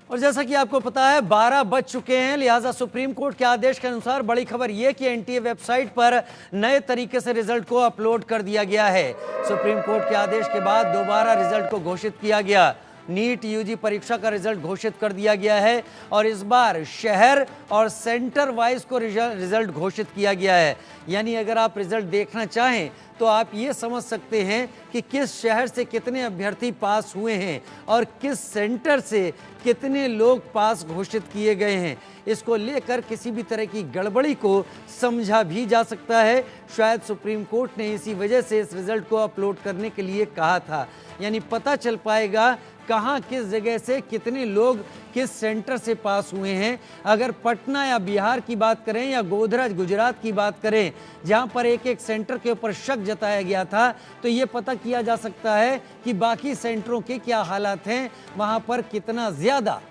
और जैसा कि आपको पता है 12 बज चुके हैं, लिहाजा सुप्रीम कोर्ट के आदेश के अनुसार बड़ी खबर यह कि एनटीए वेबसाइट पर नए तरीके से रिजल्ट को अपलोड कर दिया गया है। सुप्रीम कोर्ट के आदेश के बाद दोबारा रिजल्ट को घोषित किया गया। नीट यूजी परीक्षा का रिजल्ट घोषित कर दिया गया है और इस बार शहर और सेंटर वाइज को रिजल्ट घोषित किया गया है। यानी अगर आप रिजल्ट देखना चाहें तो आप ये समझ सकते हैं कि किस शहर से कितने अभ्यर्थी पास हुए हैं और किस सेंटर से कितने लोग पास घोषित किए गए हैं। इसको लेकर किसी भी तरह की गड़बड़ी को समझा भी जा सकता है। शायद सुप्रीम कोर्ट ने इसी वजह से इस रिजल्ट को अपलोड करने के लिए कहा था। यानी पता चल पाएगा कहाँ किस जगह से कितने लोग किस सेंटर से पास हुए हैं। अगर पटना या बिहार की बात करें या गोधरा गुजरात की बात करें, जहां पर एक एक सेंटर के ऊपर शक जताया गया था, तो ये पता किया जा सकता है कि बाकी सेंटरों के क्या हालात हैं, वहां पर कितना ज्यादा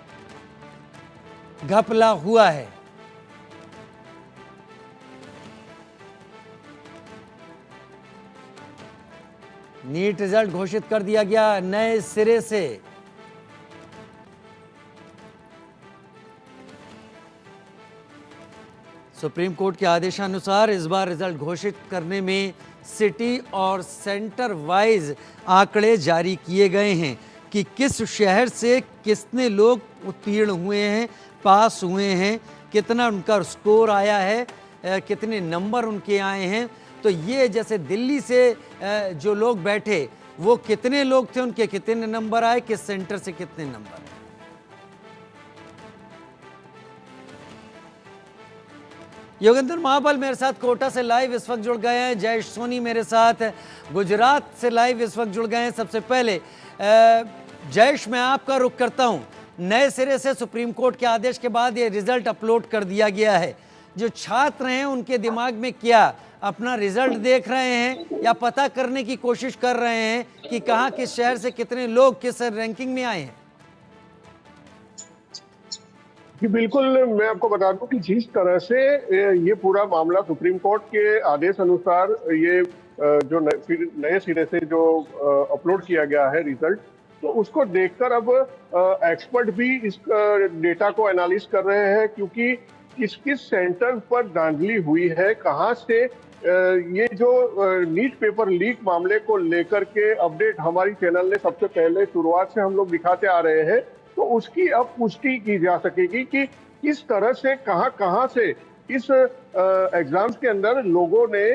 घपला हुआ है। नीट रिजल्ट घोषित कर दिया गया नए सिरे से। सुप्रीम कोर्ट के आदेशानुसार इस बार रिजल्ट घोषित करने में सिटी और सेंटर वाइज आंकड़े जारी किए गए हैं कि किस शहर से कितने लोग उत्तीर्ण हुए हैं, पास हुए हैं, कितना उनका स्कोर आया है, कितने नंबर उनके आए हैं। तो ये जैसे दिल्ली से जो लोग बैठे वो कितने लोग थे, उनके कितने नंबर आए, किस सेंटर से कितने नंबर। योगेंद्र महाबल मेरे साथ कोटा से लाइव इस वक्त जुड़ गए हैं। जयेश सोनी मेरे साथ गुजरात से लाइव इस वक्त जुड़ गए हैं। सबसे पहले जयेश, मैं आपका रुख करता हूं। नए सिरे से सुप्रीम कोर्ट के आदेश के बाद ये रिजल्ट अपलोड कर दिया गया है। जो छात्र हैं उनके दिमाग में क्या, अपना रिजल्ट देख रहे हैं या पता करने की कोशिश कर रहे हैं कि कहां किस शहर से कितने लोग किस रैंकिंग में आए हैं? जी बिल्कुल, मैं आपको बता दूं कि जिस तरह से ये पूरा मामला सुप्रीम कोर्ट के आदेश अनुसार ये जो नए सिरे से जो अपलोड किया गया है रिजल्ट, तो उसको देखकर अब एक्सपर्ट भी इस डेटा को एनालिस कर रहे हैं, क्योंकि किस किस सेंटर पर धांधली हुई है, कहां से ये जो नीट पेपर लीक मामले को लेकर के अपडेट हमारी चैनल ने सबसे पहले शुरुआत से हम लोग दिखाते आ रहे हैं, तो उसकी अब पुष्टि की जा सकेगी कि किस तरह से कहां से इस एग्जाम्स के अंदर लोगों ने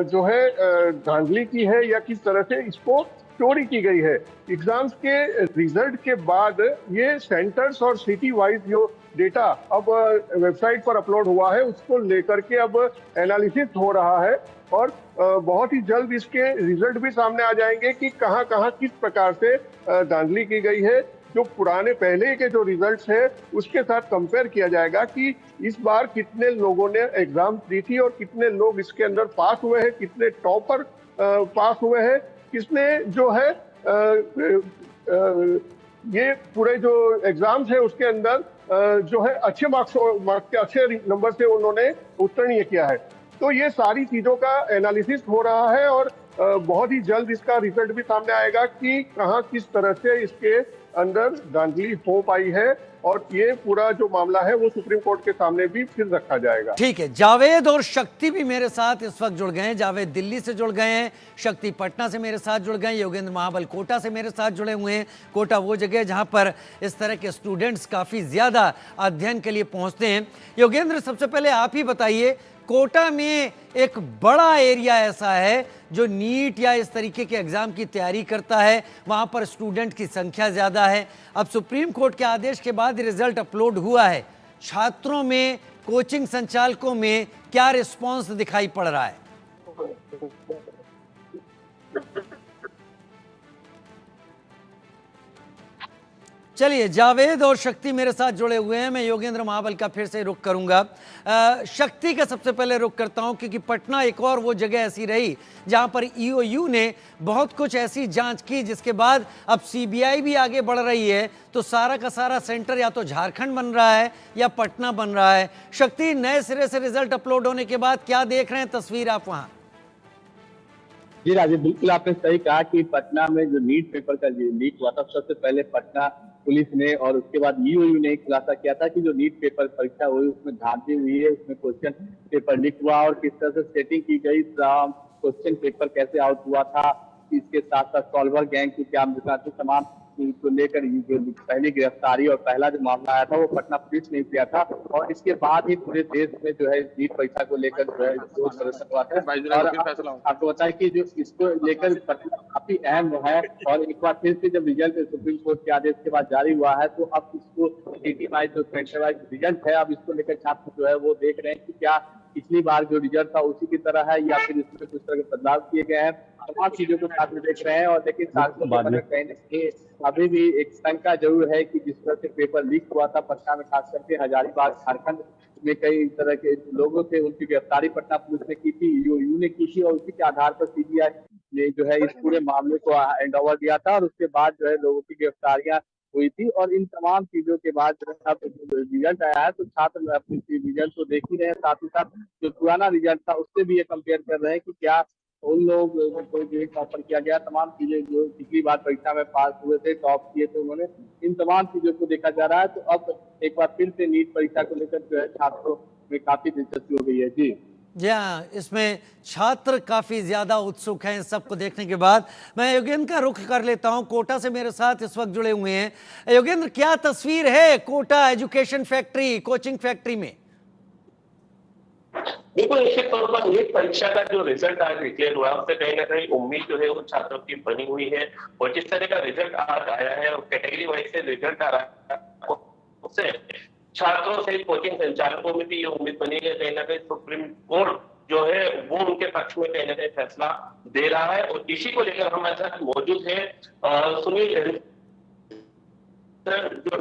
जो है धांधली की है या किस तरह से इसको चोरी की गई है। एग्जाम्स के रिजल्ट के बाद ये सेंटर्स और सिटी वाइज जो डेटा अब वेबसाइट पर अपलोड हुआ है, उसको लेकर के अब एनालिसिस हो रहा है और बहुत ही जल्द इसके रिजल्ट भी सामने आ जाएंगे कि कहां किस प्रकार से धांधली की गई है। जो पुराने पहले के जो रिजल्ट्स है उसके साथ कंपेयर किया जाएगा कि इस बार कितने लोगों ने एग्जाम दी थी और कितने लोग इसके अंदर पास हुए हैं, कितने टॉपर पास हुए हैं, किसने जो है ये पूरे जो एग्जाम्स है उसके अंदर जो है अच्छे मार्क्स के अच्छे नंबर से उन्होंने उत्तीर्ण किया है। तो ये सारी चीजों का एनालिसिस हो रहा है और बहुत ही जल्द इसका रिजल्ट भी सामने आएगा कि कहां किस तरह से इसके अंदर धांधली हो पाई है और ये पूरा जो मामला है वो सुप्रीम कोर्ट के सामने भी फिर रखा जाएगा। ठीक है, जावेद और शक्ति भी मेरे साथ इस वक्त जुड़ गए हैं। जावेद दिल्ली से जुड़ गए हैं, शक्ति पटना से मेरे साथ जुड़ गए हैं, योगेंद्र महाबल कोटा से मेरे साथ जुड़े हुए हैं। कोटा वो जगह है जहां पर इस तरह के स्टूडेंट्स काफी ज्यादा अध्ययन के लिए पहुंचते हैं। योगेंद्र, सबसे पहले आप ही बताइए, कोटा में एक बड़ा एरिया ऐसा है जो नीट या इस तरीके के एग्जाम की तैयारी करता है, वहां पर स्टूडेंट की संख्या ज्यादा है। अब सुप्रीम कोर्ट के आदेश के बाद रिजल्ट अपलोड हुआ है, छात्रों में, कोचिंग संचालकों में क्या रिस्पांस दिखाई पड़ रहा है? चलिए, जावेद और शक्ति मेरे साथ जुड़े हुए हैं। मैं योगेंद्र महाबल का फिर से रुख करूंगा। शक्ति का सबसे पहले रुख करता हूं, क्योंकि पटना एक और वो जगह ऐसी रही जहां पर ईओयू ने बहुत कुछ ऐसी जांच की जिसके बाद अब सीबीआई भी आगे बढ़ रही है। तो सारा का सारा सेंटर या तो झारखंड बन रहा है या पटना बन रहा है। शक्ति, नए सिरे से रिजल्ट अपलोड होने के बाद क्या देख रहे हैं तस्वीर आप वहां? जी राजीव, बिल्कुल आपने सही कहा कि पटना में जो नीट पेपर का लीक हुआ था, सबसे पहले पटना पुलिस ने और उसके बाद ईओयू ने खुलासा किया था कि जो नीट पेपर परीक्षा हुई उसमें धांधली हुई है, उसमें क्वेश्चन पेपर लीक हुआ और किस तरह से सेटिंग की गई, क्वेश्चन पेपर कैसे आउट हुआ था, इसके साथ साथ सॉल्वर गैंग की क्या भूमिका थी, तमाम चीज को लेकर जो पहली गिरफ्तारी और पहला जो मामला आया था वो पटना पुलिस ने किया था और इसके बाद ही पूरे देश में जो है नीट परीक्षा को लेकर जो है जो प्रदर्शन हुआ था। और आपको बताएं कि जो इसको लेकर काफी अहम है और एक बार फिर से जब रिजल्ट सुप्रीम कोर्ट के आदेश के बाद जारी हुआ है तो अब इसको सिटी वाइज जो सेंटर वाइज रिजल्ट है अब इसको लेकर छात्र जो है वो देख रहे हैं कि क्या पिछली बार जो रिजल्ट था उसी की तरह है या फिर इसमें कुछ तरह के बदलाव किए गए हैं। तमाम चीजों को साथ में देख रहे हैं और लेकिन साथियों के अंदर कहीं न कहीं अभी भी एक शंका जरूर है कि जिस तरह से पेपर लीक हुआ था पटना में, खास करके हजारीबाग झारखंड में कई तरह के लोगों से उनकी गिरफ्तारी पटना पुलिस ने की थी, ईओयू ने की थी और उसी के आधार पर सीबीआई ने जो है इस पूरे मामले को हैंड ओवर दिया था और उसके बाद जो है लोगों की गिरफ्तारियां हुई थी। और इन तमाम चीजों के बाद जो है अब रिजल्ट आया है तो छात्र अपनी रिजल्ट तो देख ही रहे हैं, साथ ही साथ जो पुराना रिजल्ट था उससे भी ये कंपेयर कर रहे हैं कि क्या उन लोग को जो टॉपर किया गया, तमाम चीजें जो पिछली बार परीक्षा में पास हुए थे, टॉप किए थे उन्होंने, इन तमाम चीजों को देखा जा रहा है। तो अब एक बार फिर से नीट परीक्षा को लेकर जो है छात्रों में काफी दिलचस्पी हो गई है। जी जी हाँ, इसमें छात्र काफी ज्यादा उत्सुक हैं। इन सबको देखने के बाद मैं योगेंद्र का रुख कर लेता हूं, कोटा से मेरे साथ इस वक्त जुड़े हुए हैं। योगेंद्र, क्या तस्वीर है Kota education factory, coaching factory में? बिल्कुल, निश्चित तौर पर नीट परीक्षा का जो रिजल्ट आज डिक्लेयर हुआ उससे कहीं ना कहीं उम्मीद जो है वो छात्रों की बनी हुई है और जिस तरह का रिजल्ट आज आया है और कैटेगरी वाइज से रिजल्ट आ रहा है उससे छात्रों से कोचिंग संचालकों में भी ये उम्मीद बनी है कहीं ना कहीं सुप्रीम कोर्ट जो है वो उनके पक्ष में कहीं ना कहीं फैसला दे रहा है। और इसी को लेकर हमारे साथ मौजूद है सुनील जो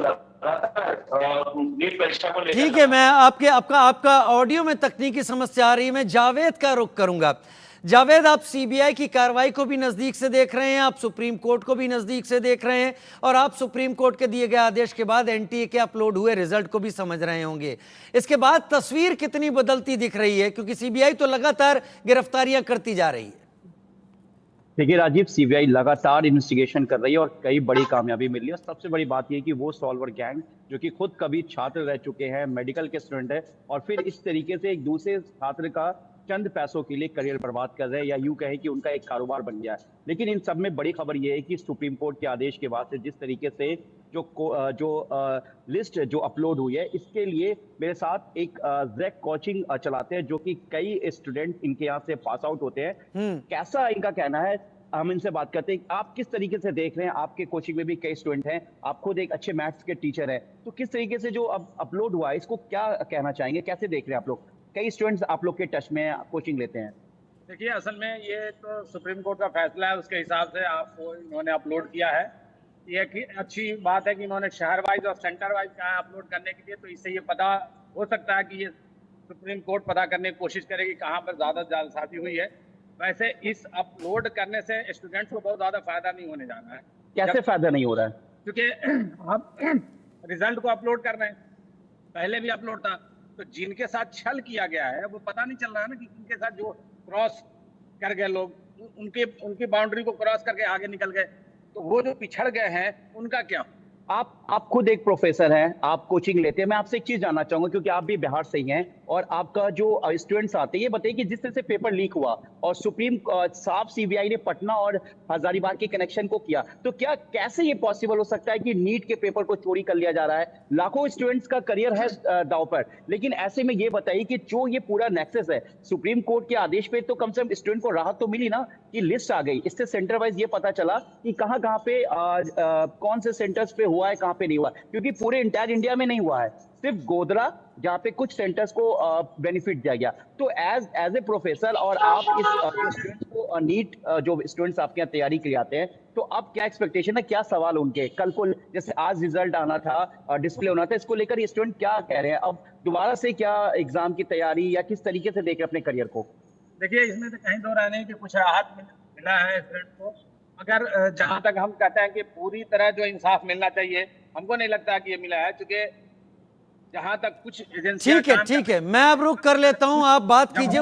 नीट परीक्षा को लेकर। ठीक है, मैं आपका ऑडियो में तकनीकी समस्या आ रही है। मैं जावेद का रुख करूंगा। जावेद, आप सीबीआई की कार्रवाई को भी नजदीक से देख रहे हैं, आप सुप्रीम कोर्ट को भी नजदीक से देख रहे हैं और आप सुप्रीम कोर्ट के दिए गए आदेश के बाद एनटीए के अपलोड हुए रिजल्ट को भी समझ रहे होंगे। इसके बाद तस्वीर कितनी बदलती दिख रही है, क्योंकि सीबीआई तो लगातार गिरफ्तारियां करती जा रही है। देखिए राजीव, सीबीआई लगातार इन्वेस्टिगेशन कर रही है और कई बड़ी कामयाबी मिल रही है। सबसे बड़ी बात यह कि वो सॉल्वर गैंग जो कि खुद कभी छात्र रह चुके हैं, मेडिकल के स्टूडेंट है और फिर इस तरीके से एक दूसरे छात्र का चंद पैसों के लिए करियर बर्बाद कर रहे हैं या यूं कहें कि उनका एक कारोबार बन गया है। लेकिन इन सब में बड़ी खबर यह है कि सुप्रीम कोर्ट के आदेश के बाद से जिस तरीके से जो लिस्ट जो अपलोड हुई है, इसके लिए मेरे साथ एक जैक कोचिंग चलाते हैं जो कि कई स्टूडेंट इनके यहाँ से पास आउट होते हैं। कैसा इनका कहना है, हम इनसे बात करते हैं। आप किस तरीके से देख रहे हैं, आपके कोचिंग में भी कई स्टूडेंट हैं, आप खुद एक अच्छे मैथ्स के टीचर हैं, तो किस तरीके से जो अब अपलोड हुआ है इसको क्या कहना चाहेंगे, कैसे देख रहे हैं आप लोग? कई स्टूडेंट्स आप लोग के टच में कोचिंग लेते हैं। देखिए, असल में ये तो सुप्रीम कोर्ट का फैसला है, उसके हिसाब से आपको इन्होंने अपलोड किया है। ये अच्छी बात है कि इन्होंने शहर वाइज और सेंटर वाइज कहा अपलोड करने के लिए, तो इससे ये पता हो सकता है कि ये सुप्रीम कोर्ट पता करने की कोशिश करेगी कहाँ पर ज्यादा जालसाजी हुई है। वैसे इस अपलोड करने से स्टूडेंट्स को बहुत ज्यादा फायदा नहीं होने जा रहा है। कैसे फायदा नहीं हो रहा है? क्योंकि हम रिजल्ट को अपलोड कर रहे हैं, पहले भी अपलोड था, तो जिनके साथ छल किया गया है वो पता नहीं चल रहा है ना कि उनके साथ जो क्रॉस कर गए लोग, उनकी बाउंड्री को क्रॉस करके आगे निकल गए, तो वो जो पिछड़ गए हैं उनका क्या? आप खुद एक प्रोफेसर हैं, आप कोचिंग लेते हैं। मैं आपसे एक चीज जानना चाहूंगा क्योंकि आप भी बिहार से ही हैं और आपका जो स्टूडेंट्स आते हैं, ये बताइए कि जिस तरह से पेपर लीक हुआ और सुप्रीम साफ सीबीआई ने पटना और हजारीबाग के कनेक्शन को किया, तो क्या कैसे ये पॉसिबल हो सकता है कि नीट के पेपर को चोरी कर लिया जा रहा है? लाखों स्टूडेंट्स का करियर है दांव पर, लेकिन ऐसे में ये बताइए कि जो ये पूरा नेक्सस है, सुप्रीम कोर्ट के आदेश पे तो कम से कम स्टूडेंट को राहत तो मिली ना कि लिस्ट आ गई, इससे सेंटर वाइज ये पता चला कि कहाँ पे कौन से सेंटर्स पे हुआ है, कहाँ पे नहीं हुआ, क्योंकि पूरे इंटायर इंडिया में नहीं हुआ है, सिर्फ गोधरा जहाँ पे कुछ सेंटर्स को बेनिफिट दिया गया। तो एज ए प्रोफेसर और आप इस स्टूडेंट्स को नीट जो स्टूडेंट्स आपके यहाँ तैयारी के लिए आते हैं, तो अब क्या एक्सपेक्टेशन है, क्या सवाल उनके कल को, जैसे आज रिजल्ट आना था, डिस्प्ले होना था, इसको लेकर ये स्टूडेंट क्या कह रहे हैं, अब दोबारा से क्या एग्जाम की तैयारी या किस तरीके से देख रहे अपने करियर को? देखिए, इसमें तो कहीं दो राय नहीं कि कुछ राहत मिला है स्टूडेंट को, मगर जहां तक हम कहते हैं कि पूरी तरह जो इंसाफ मिलना चाहिए, हमको नहीं लगता कि ये मिला है, क्योंकि जहां तक कुछ एजेंसी। ठीक है, मैं अब रुक कर लेता हूं, आप बात कीजिए।